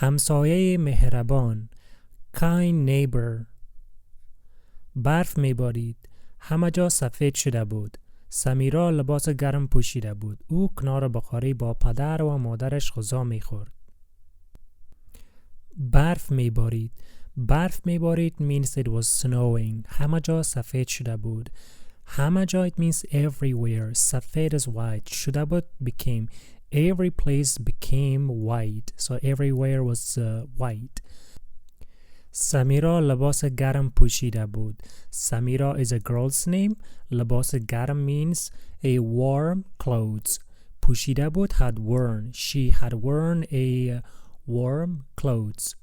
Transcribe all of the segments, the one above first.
همسایه مهربان. kind neighbor. برف میبارید. همه جا سفید شده بود. سمیرا لباس گرم پوشیده بود. او کنار بخاری با پدر و مادرش غذا میخورد. برف میبارید. برف میبارید means it was snowing. همه جا سفید شده بود. همه جا it means everywhere. سفید is white. شده بود became. Every place became white. So everywhere was white. سمیرا لباس گرم پوشیده بود. سمیرا is a girl's name. لباس گرم means a warm clothes. پوشیده بود had worn. She had worn a warm clothes.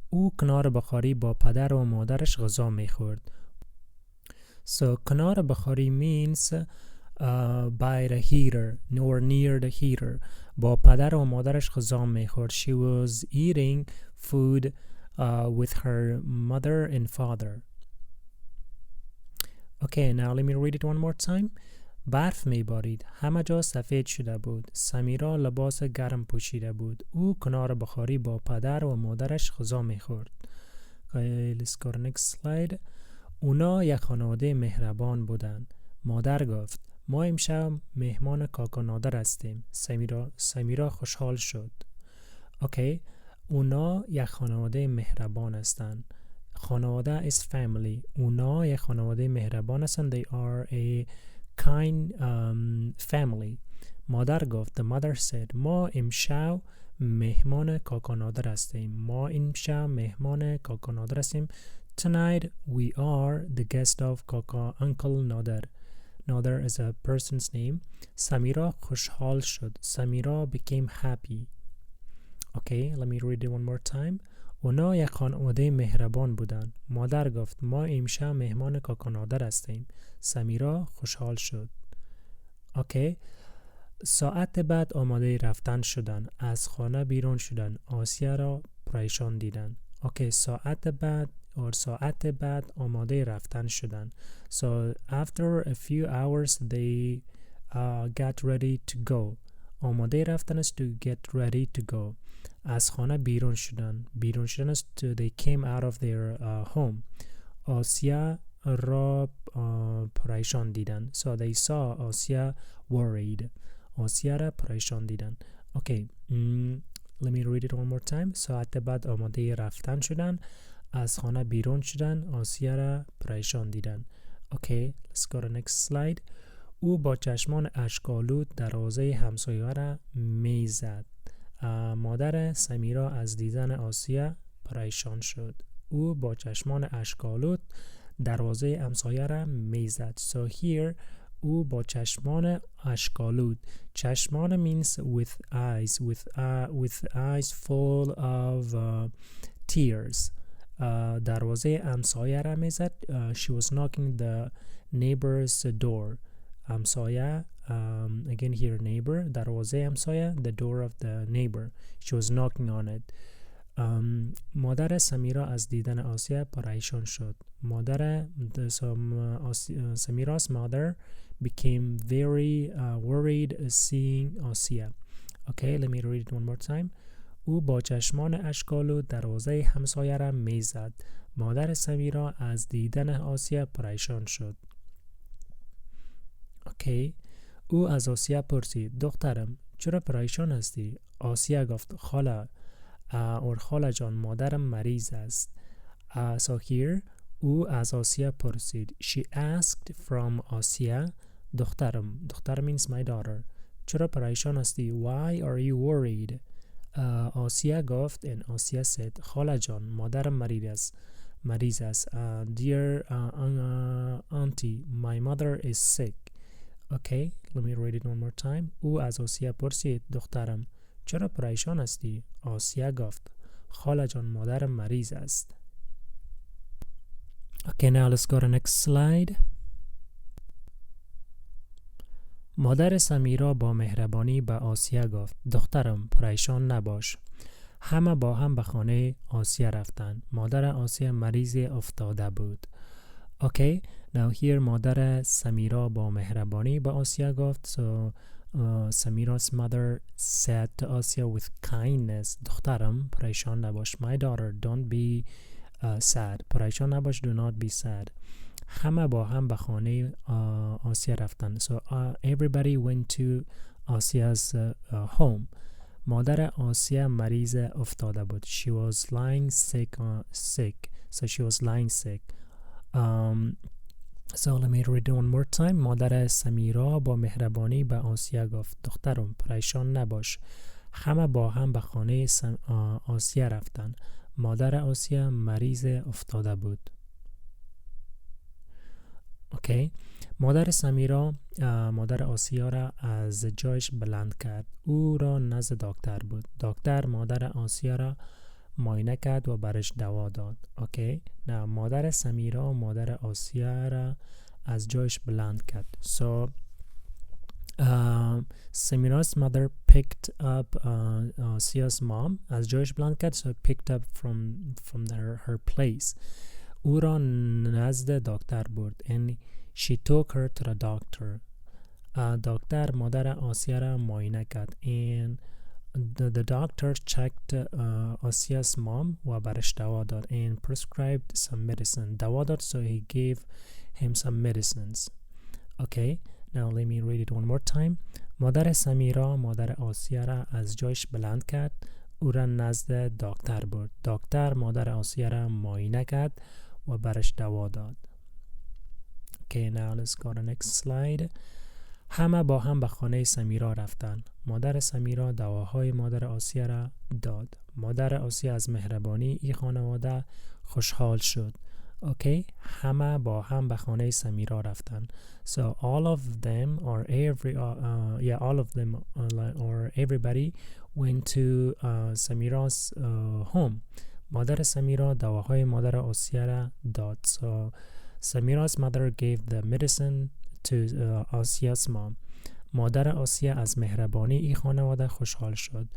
او کنار بخاری با پدر و مادرش غذا میخورد. So کنار بخاری means by the heater or near the heater. با پدر و مادرش غذا میخورد. She was eating food with her mother and father. Okay, now let me read it one more time. برف میبارید. همه جا سفید شده بود. سمیرا لباس گرم پوشیده بود. او کنار بخاری با پدر و مادرش غذا میخورد. Okay, let's go to next slide. اونا یک خانواده مهربان بودند. مادر گفت ما امشب مهمان کاکا نادر هستیم. سمیرا خوشحال شد. Okay, اونا یک خانواده مهربان هستند. خانواده is family. اونا یک خانواده مهربان هستند. They are a kind family. مادر گفت, the mother said, ما امشب مهمان کاکا نادر هستیم. ما امشب مهمان کاکا نادر هستیم. Tonight we are the guest of Kaka Uncle Nader. Nader is a person's name. Samira خوشحال شد. Samira became happy. Okay, let me read it one more time. اونا یک خانواده مهربان بودن. مادر گفت ما امشب مهمان کاکا نادر هستیم. سمیرا خوشحال شد. Okay. ساعت بعد آماده رفتن شدن. از خانه بیرون شدن. آسیا را پریشان دیدن. Okay, ساعت بعد آماده رفتن شدن. So after a few hours they got ready to go. آماده رفتن is to get ready to go. از خانه بیرون شدن. بیرون شدن is to they came out of their home. آسیا را پریشان دیدن. So they saw آسیا worried. آسیا را پریشان دیدن. Okay, let me read it one more time. ساعت بعد آماده رفتن شدن. از خانه بیرون شدن. آسیا را پریشان دیدن. Okay, let's go to next slide. او با چشمان اشک‌آلود دروازه همسایه را میزد. مادر سمیرا از دیدن آسیا پریشان شد. او با چشمان اشک‌آلود دروازه همسایه را میزد. So here او با چشمان اشک‌آلود. چشمان means with eyes, with eyes full of tears. دروازه همسایه را میزد. She was knocking the neighbor's door. همسایه again here neighbor. دروازه همسایه the door of the neighbor. She was knocking on it. مادر سمیرا از دیدن آسیا پریشان شد. Samira's mother became very worried seeing آسیا. Okay, let me read it one more time. او با چشمان اشک‌آلود دروازه همسایه را میزد. مادر سمیرا از دیدن آسیا پریشان شد. Okay. او از آسیا پرسید دخترم چرا پریشان هستی؟ آسیا گفت خاله جان مادرم مریض است. So here او از آسیا پرسید. She asked from آسیا دخترم means my daughter. چرا پریشان هستی؟ Why are you worried? آسیا گفت and آسیا said خاله جان مادرم مریض است. Dear auntie, my mother is sick. Okay, let me read it one more time. او از آسیا پرسید دخترم چرا پریشان هستی؟ آسیا گفت خاله جان مادرم مریض است. Okay, now let's go to next slide. مادر سمیرا با مهربانی به آسیا گفت دخترم پریشان نباش. همه با هم به خانه آسیا رفتند. مادر آسیا مریض افتاده بود. Okay, now here مادر سمیرا با مهربانی به آسیا گفت. So Samira's mother said to Asya with kindness, دخترم پریشان نباش. My daughter, don't be sad. پریشان نباش, do not be sad. همه با هم به خانه آسیا رفتن. So everybody went to Asia's home. مادر آسیا مریض افتاده بود. She was lying sick. So she was lying sick. So let me read it one more time. مادر سمیرا با مهربانی به آسیا گفت دخترم پریشان نباش. همه با هم به خانه آسیا رفتن. مادر آسیا مریض افتاده بود. اوکی. مادر سمیرا مادر آسیا را از جایش بلند کرد. او را نزد دکتر بود. دکتر مادر آسیا را معاینه کرد و برش دوا داد. اوکی. نه مادر سمیرا مادر آسیا را از جایش بلند کرد. So Samira's mother picked up Asia's mom از جایش بلند کرد. So picked up from her place. او را نزد دکتر برد. And she took her to the doctor. دکتر مادر آسیا را معاینه کرد. And the doctor checked Asia's mom و برش دوا داد and prescribed some medicine. دوا داد, so he gave him some medicines. Okay, now let me read it one more time. مادر سمیرا مادر آسیا را از جایش بلند کرد. او را نزد دکتر برد. دکتر مادر آسیا را معاینه کرد و برش دوا داد. Okay, now let's go to the next slide. همه با هم به خانه سمیرا رفتن. مادر سمیرا دواهای مادر آسیا را داد. مادر آسیا از مهربانی این خانواده خوشحال شد. Okay, همه با هم به خانه سمیرا رفتن. So all of them or everybody went to Samira's home. مادر سمیرا دواهای مادر آسیا را داد. So Samira's mother gave the medicine to Asia's mom. مادر آسیا از مهربانی این خانواده خوشحال شد.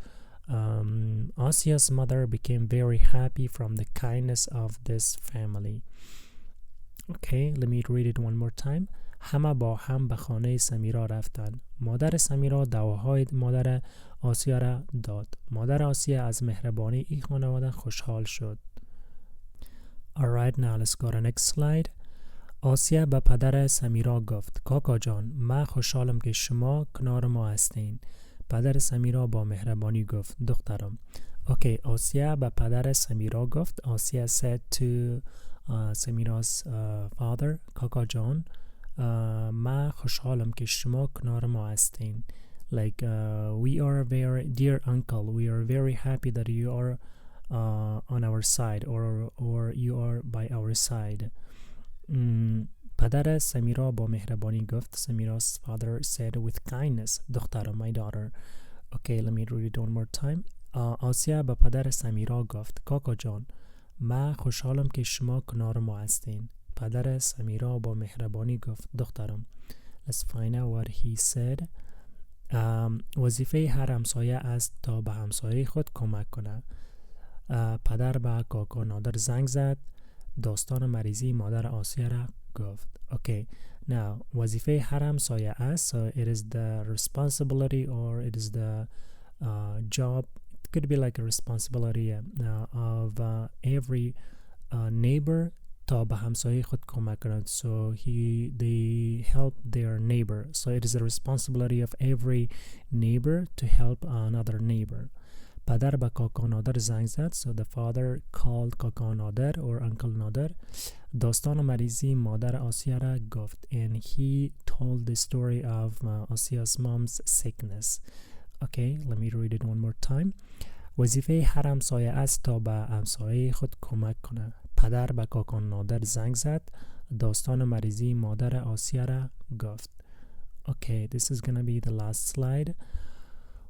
Asia's mother became very happy from the kindness of this family. Okay, let me read it one more time. همه با هم به خانه سمیرا رفتن. مادر سمیرا دواهای مادر آسیا را داد. مادر آسیا از مهربانی این خانواده خوشحال شد. Alright, now let's go to next slide. آسیا به پدر سمیرا گفت کاکا جان من خوشحالم که شما کنار ما هستین. پدر سمیرا با مهربانی گفت دخترم. اوکی، آسیا به پدر سمیرا گفت. آسیا said to Samira's father کاکا جان من خوشحالم که شما کنار ما هستین. Like we are very dear uncle, we are very happy that you are on our side or you are by our side. پدر سمیرا با مهربانی گفت. Samira's father said with kindness دخترم my daughter. Okay, let me read it one more time. آسیا به پدر سمیرا گفت کاکا جان من خوشحالم که شما کنار ما هستین. پدر سمیرا با مهربانی گفت دخترم. Let's find out what he said. وظیفه هر همسایه است تا به همسایه خود کمک کنه. پدر به کاکا نادر زنگ زد. داستان مریضی مادر آسیا را گفت. Okay, now وظیفه هر همسایه است. So it is the responsibility or it is the job. It could be like a responsibility of every neighbor تا به همسایه خود کمک کنند. So they help their neighbor. So it is the responsibility of every neighbor to help another neighbor. پدر به کاکا نادر زنگ زد. So the father called کاکا نادر or uncle نادر. داستان مریضی مادر آسیا را گفت. And he told the story of Asia's mom's sickness. Okay, let me read it one more time. وظیفه هر همسایه است تا به همسایه خود کمک کنه. پدر به کاکا نادر زنگ زد. داستان مریضی مادر آسیا را گفت. Okay, this is gonna be the last slide.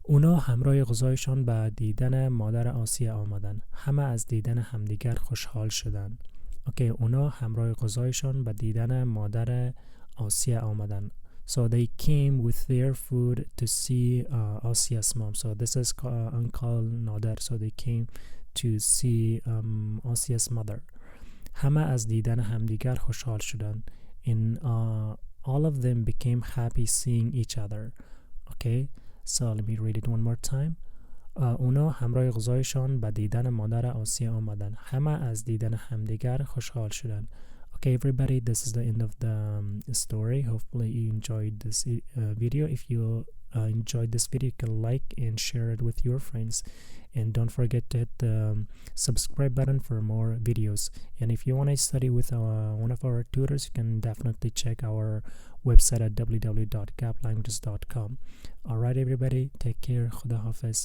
اونا همراه غذایشان به دیدن مادر آسیا آمدن. همه از دیدن همدیگر خوشحال شدند. اوکی، اونا همراه غذایشان به دیدن مادر آسیا آمدن. So they came with their food to see Asia's mom. So this is Uncle Nader. So they came to see Asia's mother. همه از دیدن همدیگر خوشحال شدند. And all of them became happy seeing each other. Okay, so let me read it one more time. اونا همراه غذایشان به دیدن مادر آسیا آمدن. همه از دیدن همدیگر خوشحال شدن. Okay, everybody, this is the end of the story. Hopefully you enjoyed this video. If you enjoyed this video, you can like and share it with your friends. And don't forget to hit the subscribe button for more videos. And if you want to study with one of our tutors, you can definitely check our website at www.gaplanguages.com. Alright, everybody, take care. Khuda Hafiz.